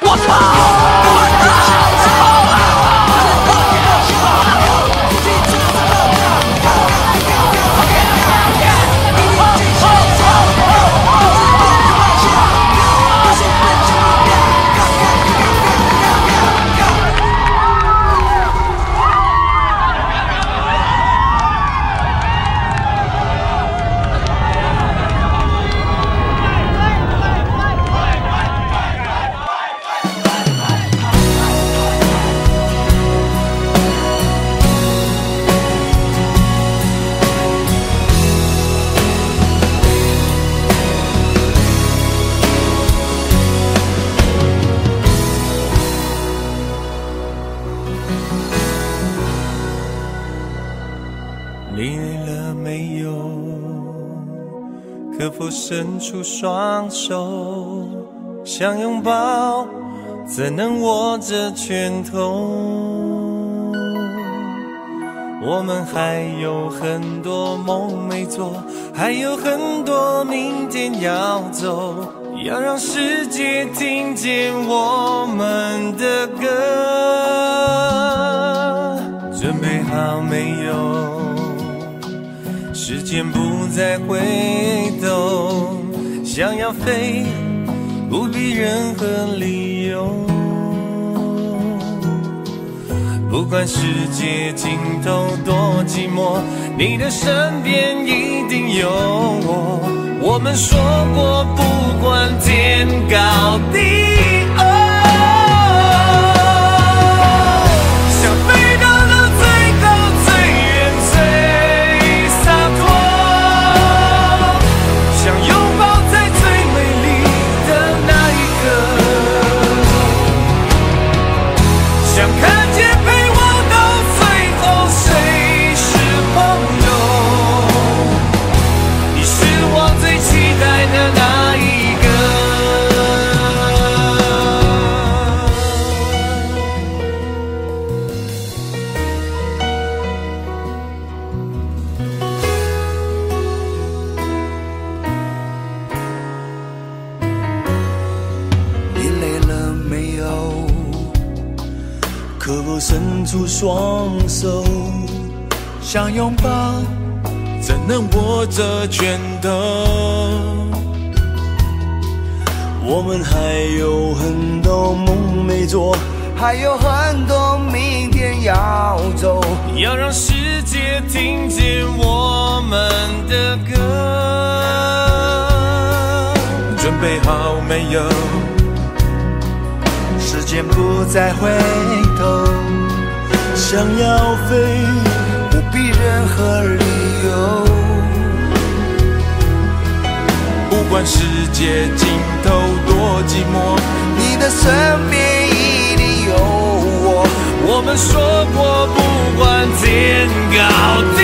我操！你累了没有？可否伸出双手，想拥抱，怎能握着拳头？我们还有很多梦没做，还有很多明天要走，要让世界听见我们的歌。准备好没有？时间不再回头，想要飞，不必任何理由。不管世界尽头多寂寞，你的身边一定有我。我们说过，不管天高地厚。可否伸出双手，想拥抱，怎能握着拳头？我们还有很多梦没做，还有很多明天要走，要让世界听见我们的歌。准备好没有？时间不再回头，想要飞，不必任何理由。不管世界尽头多寂寞，你的身边一定有我。我们说过，不管天高地